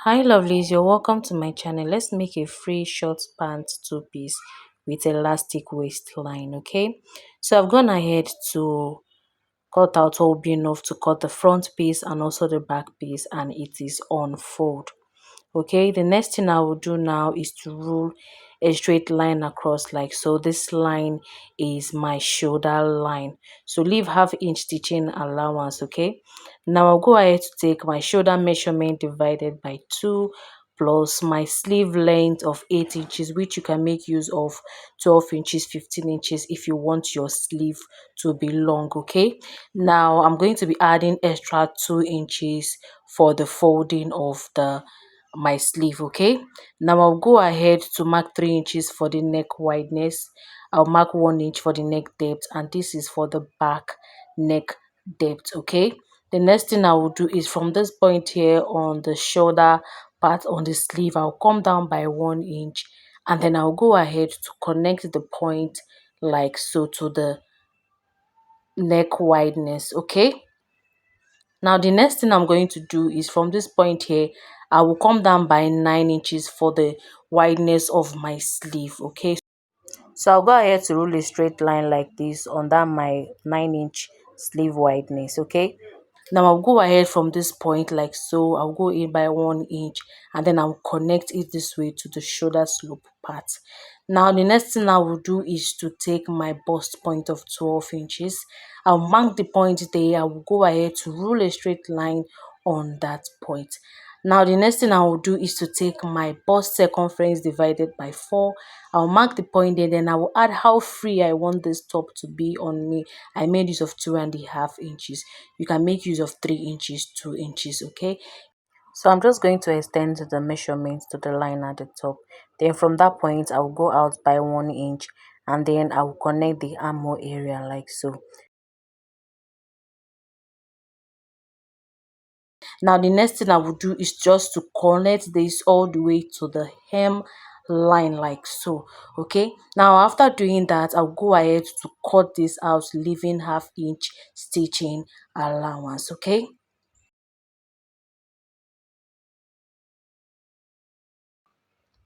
Hi lovelies, you're welcome to my channel. Let's make a free short pants two-piece with elastic waistline. Okay, so I've gone ahead to cut out what will be enough to cut the front piece and also the back piece, and it is on fold. Okay, the next thing I will do now is to rule a straight line across like so. This line is my shoulder line, so leave ½ inch stitching allowance. Okay, now I'll go ahead to take my shoulder measurement divided by 2 plus my sleeve length of 8 inches, which you can make use of 12 inches, 15 inches if you want your sleeve to be long. Okay, now I'm going to be adding extra 2 inches for the folding of my sleeve. Okay, now I'll go ahead to mark 3 inches for the neck wideness. I'll mark 1 inch for the neck depth, and this is for the back neck depth. Okay, the next thing I will do is from this point here on the shoulder part on the sleeve, I'll come down by 1 inch, and then I'll go ahead to connect the point like so to the neck wideness. Okay, now the next thing I'm going to do is from this point here, I will come down by 9 inches for the wideness of my sleeve. Okay, so I'll go ahead to rule a straight line like this on that my 9-inch sleeve wideness. Okay, now I'll go ahead from this point like so. I'll go in by 1 inch, and then I'll connect it this way to the shoulder slope part. Now the next thing I will do is to take my bust point of 12 inches. I'll mark the point there. I will go ahead to rule a straight line on that point. Now the next thing I will do is to take my bust circumference divided by 4. I'll mark the point there, then I will add how free I want this top to be on me. I made use of 2.5 inches. You can make use of 3 inches, 2 inches. Okay, so I'm just going to extend the measurements to the line at the top. Then from that point, I will go out by 1 inch, and then I will connect the armhole area like so. Now the next thing I will do is just to connect this all the way to the hem line like so. Okay, now after doing that, I'll go ahead to cut this out, leaving ½ inch stitching allowance. Okay,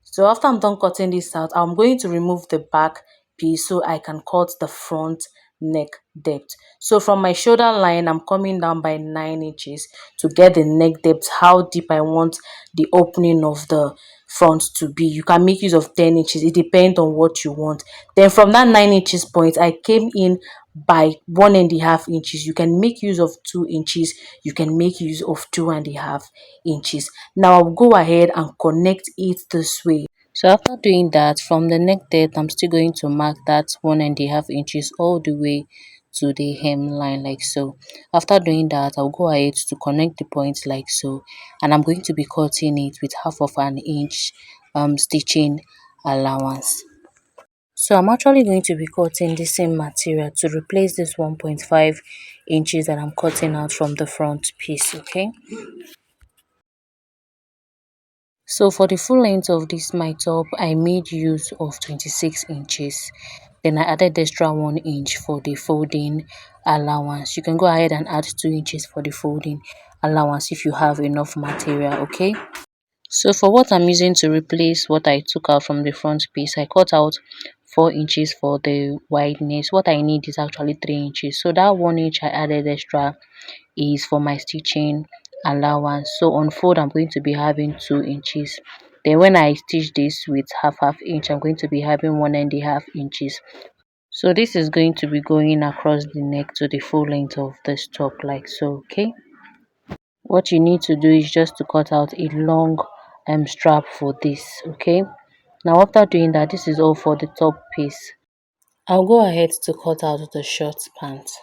so after I'm done cutting this out, I'm going to remove the back piece so I can cut the front neck depth. So from my shoulder line, I'm coming down by 9 inches to get the neck depth, how deep I want the opening of the front to be. You can make use of 10 inches. It depends on what you want. Then from that 9 inches point, I came in by 1.5 inches. You can make use of 2 inches. You can make use of 2.5 inches. Now I'll go ahead and connect it this way. So after doing that, from the neck depth, I'm still going to mark that 1.5 inches all the way to the hemline like so. After doing that, I'll go ahead to connect the points like so, and I'm going to be cutting it with ½ inch stitching allowance. So I'm actually going to be cutting the same material to replace this 1.5 inches that I'm cutting out from the front piece. Okay, so for the full length of this my top, I made use of 26 inches. Then I added extra 1 inch for the folding allowance. You can go ahead and add 2 inches for the folding allowance if you have enough material. Okay, so for what I'm using to replace what I took out from the front piece, I cut out 4 inches for the wideness. What I need is actually 3 inches. So that 1 inch I added extra is for my stitching allowance. So on fold, I'm going to be having 2 inches. Then when I stitch this with half inch, I'm going to be having 1.5 inches. So this is going to be going across the neck to the full length of this top like so. Okay, what you need to do is just to cut out a long strap for this. Okay, now after doing that, this is all for the top piece. I'll go ahead to cut out the short pants.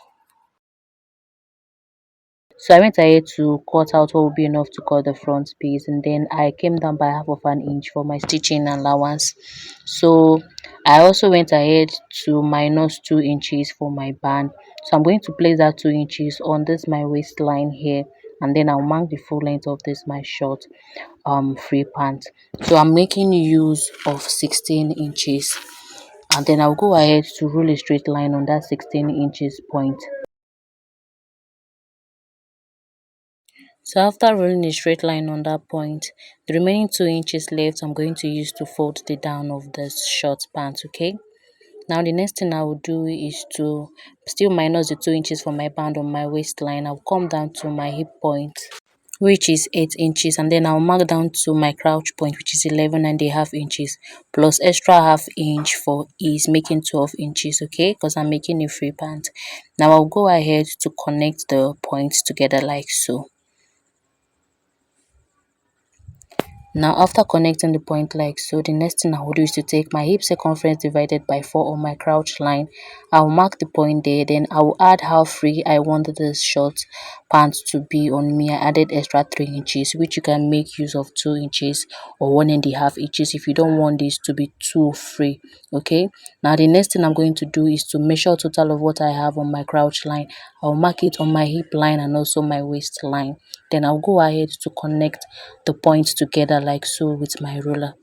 So I went ahead to cut out what will be enough to cut the front piece, and then I came down by ½ inch for my stitching allowance. So I also went ahead to minus 2 inches for my band. So I'm going to place that 2 inches on this my waistline here, and then I'll mark the full length of this my short free pant. So I'm making use of 16 inches, and then I'll go ahead to rule a straight line on that 16 inches point. So after rolling a straight line on that point, the remaining 2 inches left I'm going to use to fold the down of the short pants. Okay, now the next thing I will do is to still minus the 2 inches from my band on my waistline. I'll come down to my hip point, which is 8 inches, and then I'll mark down to my crouch point, which is 11.5 inches, plus extra half inch for ease, making 12 inches. Okay, because I'm making a free pant. Now I'll go ahead to connect the points together like so. Now after connecting the point like so, the next thing I will do is to take my hip circumference divided by 4 on my crouch line. I will mark the point there, then I will add how free I want this short pants to be on me. I added extra 3 inches, which you can make use of 2 inches or 1.5 inches if you don't want this to be too free. Okay, now the next thing I'm going to do is to measure total of what I have on my crouch line. I'll mark it on my hip line and also my waistline. Then I'll go ahead to connect the points together like so with my ruler.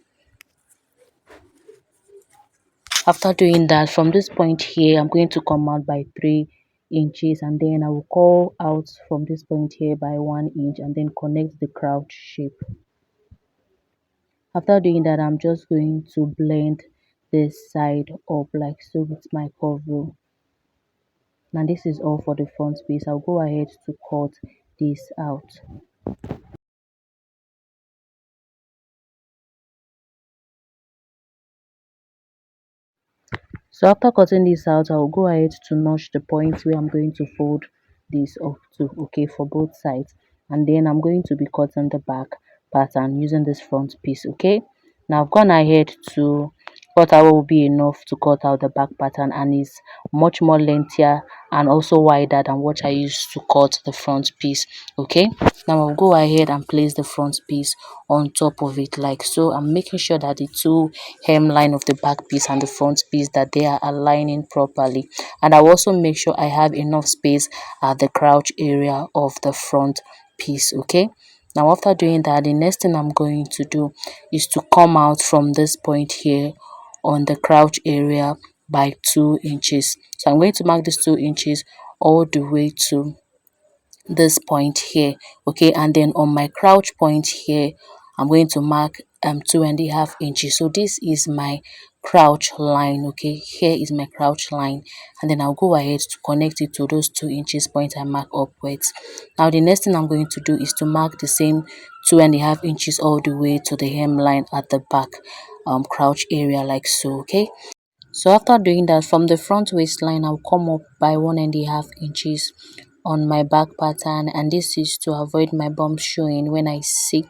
After doing that, from this point here, I'm going to come out by 3 inches, and then I will call out from this point here by 1 inch and then connect the crouch shape. After doing that, I'm just going to blend this side up like so with my curve rule. Now this is all for the front piece. I'll go ahead to cut this out. So after cutting this out, I'll go ahead to notch the point where I'm going to fold this up to, okay, for both sides. And then I'm going to be cutting the back pattern using this front piece. Okay, now I've gone ahead to cut out what will be enough to cut out the back pattern, and it's much more lengthier and also wider than what I used to cut the front piece. Okay, now I'll go ahead and place the front piece on top of it like so. I'm making sure that the two hemline of the back piece and the front piece, that they are aligning properly, and I'll also make sure I have enough space at the crouch area of the front piece. Okay, now after doing that, the next thing I'm going to do is to come out from this point here on the crouch area by 2 inches. So I'm going to mark this 2 inches all the way to this point here. Okay, and then on my crouch point here, I'm going to mark 2.5 inches. So this is my crouch line. Okay, here is my crouch line, and then I'll go ahead to connect it to those 2 inches point I mark upwards. Now the next thing I'm going to do is to mark the same 2.5 inches all the way to the hemline at the back crouch area like so. Okay, so after doing that, from the front waistline, I'll come up by 1.5 inches on my back pattern, and this is to avoid my bump showing when I sit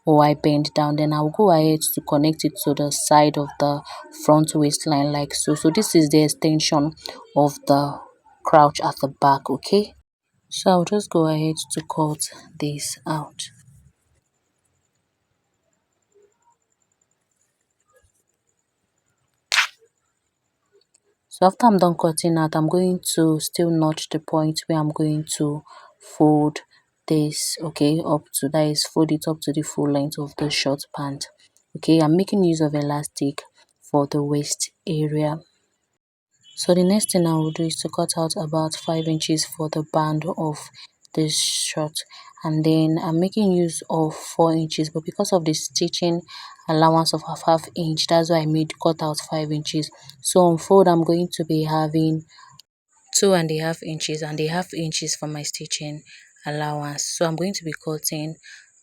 or I bend down. Then I'll go ahead to connect it to the side of the front waistline like so. So this is the extension of the crouch at the back. Okay, so I'll just go ahead to cut this out. So after I'm done cutting out, I'm going to still notch the point where I'm going to fold this, okay, up to, that is, fold it up to the full length of the short pant. Okay, I'm making use of elastic for the waist area. So the next thing I will do is to cut out about 5 inches for the band of this shirt, and then I'm making use of 4 inches, but because of the stitching allowance of half inch, that's why I made cut out 5 inches. So on fold, I'm going to be having 2.5 inches, and the half inches for my stitching allowance. So I'm going to be cutting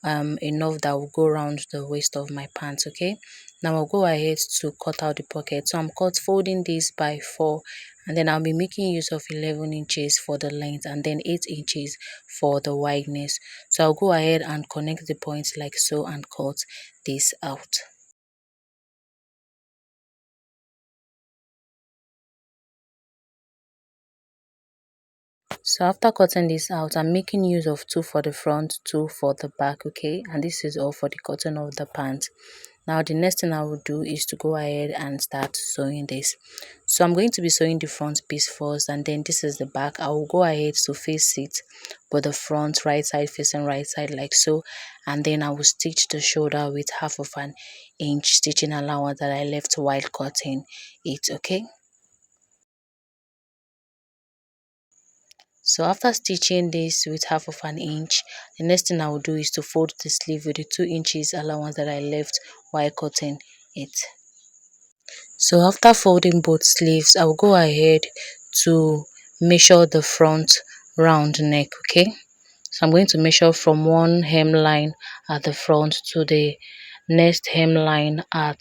enough that will go around the waist of my pants. Okay, now I'll go ahead to cut out the pocket. So I'm folding this by 4, and then I'll be making use of 11 inches for the length and then 8 inches for the wideness. So I'll go ahead and connect the points like so and cut this out. So after cutting this out, I'm making use of 2 for the front, 2 for the back. Okay, and this is all for the cutting of the pants. Now the next thing I will do is to go ahead and start sewing this. So I'm going to be sewing the front piece first, and then this is the back. I will go ahead to face it with the front right side facing right side like so, and then I will stitch the shoulder with half of an inch stitching allowance that I left while cutting it. Okay, So after stitching this with half of an inch, the next thing I will do is to fold the sleeve with the 2 inches allowance that I left while cutting it. So after folding both sleeves, I'll go ahead to measure the front round neck, okay? So I'm going to measure from one hemline at the front to the next hemline at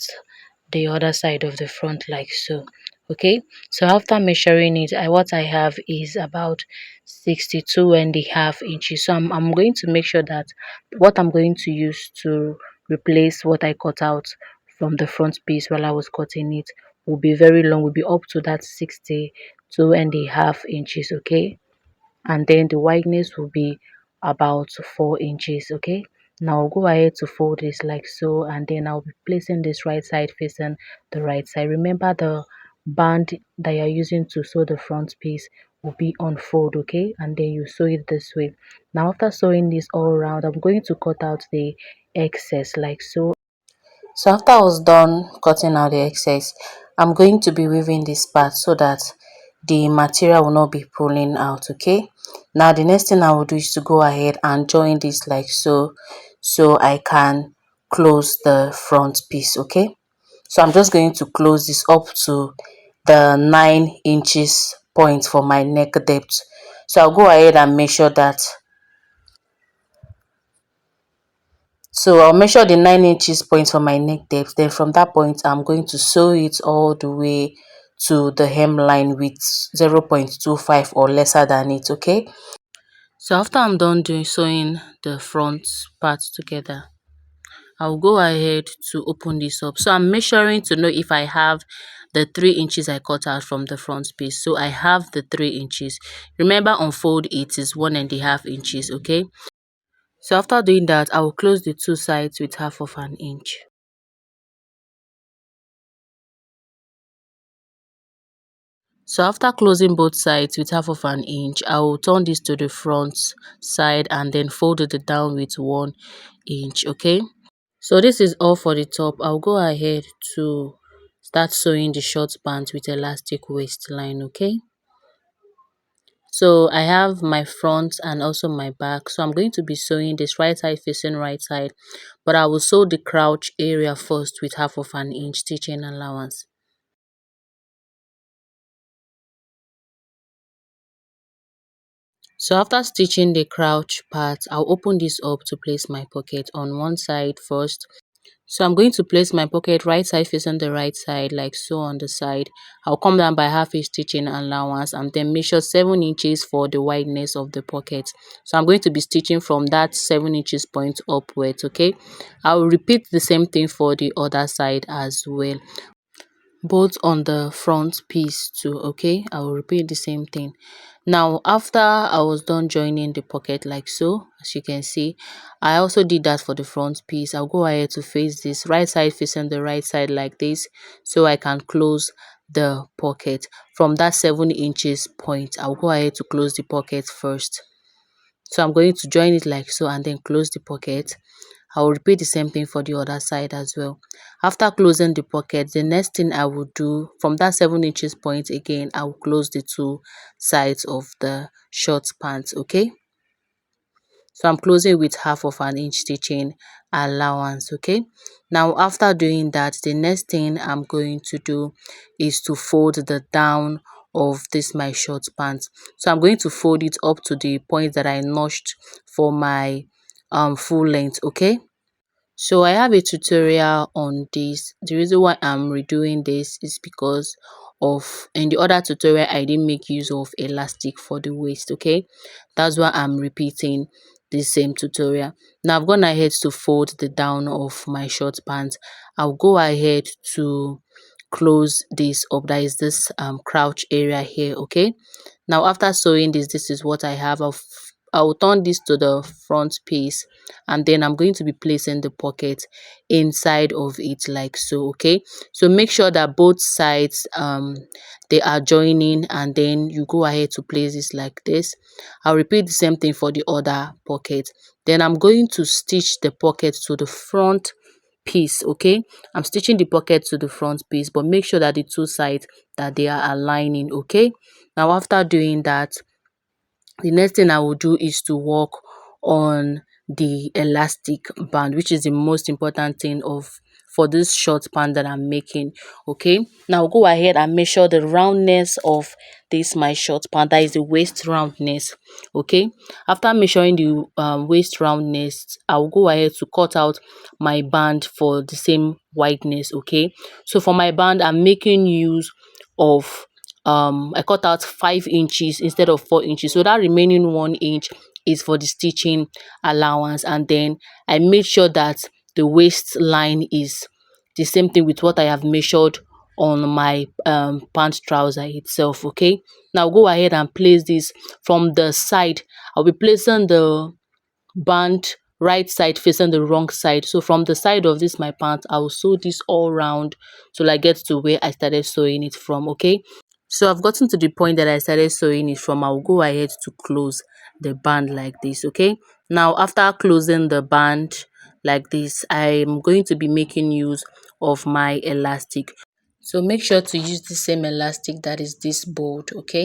the other side of the front, like so. Okay, so after measuring it, what I have is about 62.5 inches. So I'm going to make sure that what I'm going to use to replace what I cut out from the front piece while I was cutting it will be very long, will be up to that 62.5 inches. Okay, and then the wideness will be about 4 inches. Okay, now I'll go ahead to fold this like so, and then I'll be placing this right side facing the right side. Remember, the band that you're using to sew the front piece will be on fold. Okay, and then you sew it this way. Now after sewing this all around, I'm going to cut out the excess like so. So after I was done cutting out the excess, I'm going to be weaving this part so that the material will not be pulling out. Okay, now the next thing I will do is to go ahead and join this like so, so I can close the front piece. Okay, so I'm just going to close this up to the 9 inches point for my neck depth. So I'll go ahead and measure that. So I'll measure the 9 inches point for my neck depth. Then from that point, I'm going to sew it all the way to the hemline with 0.25 or lesser than it. Okay, so after I'm done doing sewing the front parts together, I'll go ahead to open this up. So I'm measuring to know if I have the 3 inches I cut out from the front piece. So I have the 3 inches. Remember, on fold it is 1.5 inches. Okay, so after doing that, I will close the two sides with half of an inch. So after closing both sides with half of an inch, I will turn this to the front side and then fold it down with 1 inch. Okay, so this is all for the top. I'll go ahead to start sewing the short pants with elastic waistline. Okay, so I have my front and also my back. So I'm going to be sewing this right side facing right side, but I will sew the crouch area first with half of an inch stitching allowance. So after stitching the crouch part, I'll open this up to place my pocket on one side first. So I'm going to place my pocket right side facing the right side like so on the side. I'll come down by half a stitching allowance and then measure 7 inches for the wideness of the pocket. So I'm going to be stitching from that 7 inches point upwards. Okay, I'll repeat the same thing for the other side as well, both on the front piece too. Okay, I will repeat the same thing. Now after I was done joining the pocket like so, as you can see, I also did that for the front piece. I'll go ahead to face this right side facing the right side like this, so I can close the pocket from that 7 inches point. I'll go ahead to close the pocket first. So I'm going to join it like so and then close the pocket. I will repeat the same thing for the other side as well. After closing the pocket, the next thing I will do from that 7 inches point again, I will close the two sides of the short pants. Okay, so I'm closing with half of an inch stitching allowance. Okay, now after doing that, the next thing I'm going to do is to fold the down of this my short pants. So I'm going to fold it up to the point that I notched for my full length. Okay, so I have a tutorial on this. The reason why I'm redoing this is because of in the other tutorial I didn't make use of elastic for the waist. Okay, that's why I'm repeating the same tutorial. Now I've gone ahead to fold the down of my short pants. I'll go ahead to close this up. That is this crouch area here. Okay, now after sewing this is what I have. I'll turn this to the front piece and then I'm going to be placing the pocket inside of it like so. Okay, so make sure that both sides they are joining and then you go ahead to place this like this. I'll repeat the same thing for the other pocket. Then I'm going to stitch the pocket to the front piece. Okay, I'm stitching the pocket to the front piece, but make sure that the two sides that they are aligning. Okay, now after doing that, the next thing I will do is to work on the elastic band, which is the most important thing of for this short band that I'm making. Okay, now go ahead and measure the roundness of this my short band, that is the waist roundness. Okay, after measuring the waist roundness, I'll go ahead to cut out my band for the same wideness. Okay, so for my band, I'm making use of I cut out 5 inches instead of 4 inches, so that remaining 1 inch is for the stitching allowance. And then I made sure that the waistline is the same thing with what I have measured on my pant trouser itself. Okay, now go ahead and place this from the side. I'll be placing the band right side facing the wrong side. So from the side of this my pant, I will sew this all round till I get to where I started sewing it from. Okay, so I've gotten to the point that I started sewing it from. I'll go ahead to close the band like this. Okay, now after closing the band like this, I'm going to be making use of my elastic. So make sure to use the same elastic that is this bold. Okay,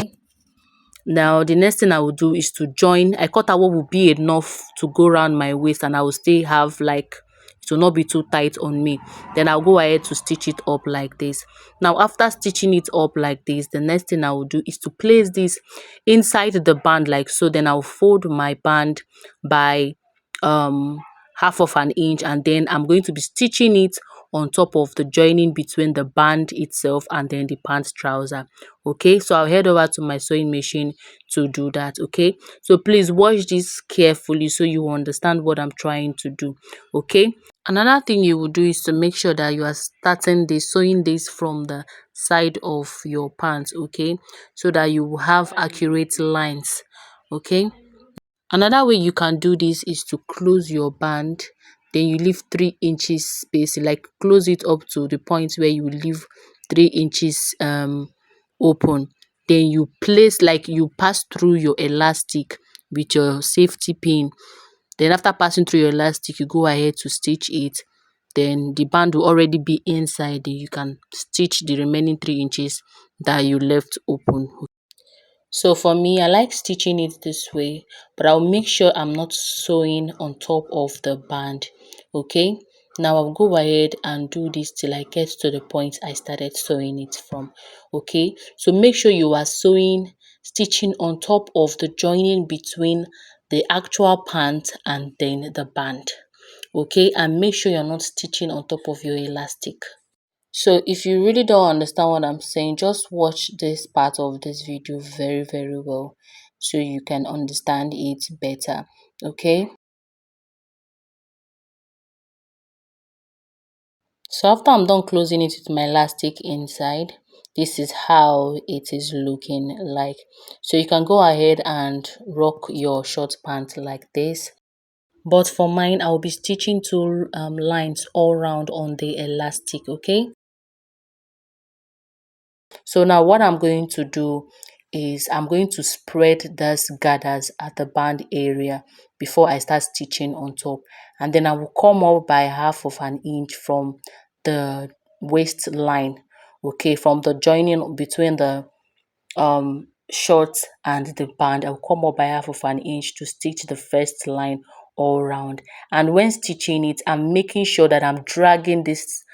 now the next thing I will do is to join. I cut out what will be enough to go around my waist, and I will still have like, it will not be too tight on me. Then I'll go ahead to stitch it up like this. Now after stitching it up like this, the next thing I will do is to place this inside the band like so. Then I'll fold my band by um half of an inch, and then I'm going to be stitching it on top of the joining between the band itself and then the pants trouser. Okay, so I'll head over to my sewing machine to do that. Okay, so please watch this carefully so you understand what I'm trying to do. Okay, another thing you will do is to make sure that you are starting the sewing this from the side of your pants. Okay, so that you will have accurate lines. Okay, another way you can do this is to close your band, then you leave 3 inches space, like close it up to the point where you leave 3 inches open. Then you place, like you pass through your elastic with your safety pin. Then after passing through your elastic, you go ahead to stitch it. Then the band will already be inside. Then you can stitch the remaining 3 inches that you left open. So for me, I like stitching it this way, but I'll make sure I'm not sewing on top of the band. Okay, now I'll go ahead and do this till I get to the point I started sewing it from. Okay, so make sure you are stitching on top of the joining between the actual pant and then the band. Okay, and make sure you're not stitching on top of your elastic. So if you really don't understand what I'm saying, just watch this part of this video very, very well so you can understand it better. Okay. So after I'm done closing it with my elastic inside, this is how it is looking like. So you can go ahead and rock your short pant like this. But for mine, I'll be stitching two lines all around on the elastic. Okay. So now what I'm going to do is I'm going to spread these gathers at the band area before I start stitching on top. And then I will come up by half of an inch from the waistline. Okay, from the joining between the short and the band, I'll come up by half of an inch to stitch the first line all round. And when stitching it, I'm making sure that I'm dragging this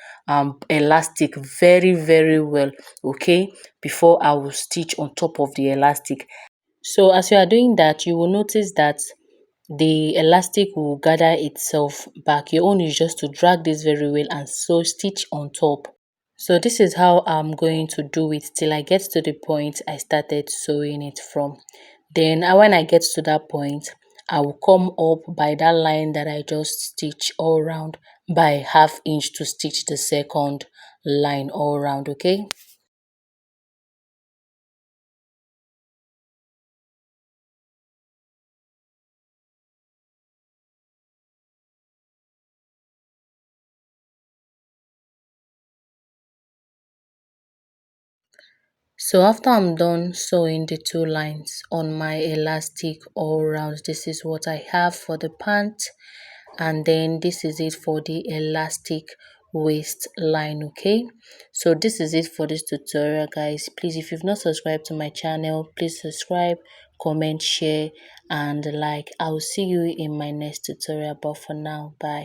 elastic very, very well, okay, before I will stitch on top of the elastic. So as you are doing that, you will notice that the elastic will gather itself back. Your own is just to drag this very well and so stitch on top. So this is how I'm going to do it till I get to the point I started sewing it from. Then when I get to that point, I will come up by that line that I just stitched all around by half inch to stitch the second line all around. Okay. So after I'm done sewing the two lines on my elastic all around, this is what I have for the pant, and then this is it for the elastic waistline. Okay, so this is it for this tutorial, guys. Please, if you've not subscribed to my channel, please subscribe, comment, share and like. I will see you in my next tutorial, but for now, bye.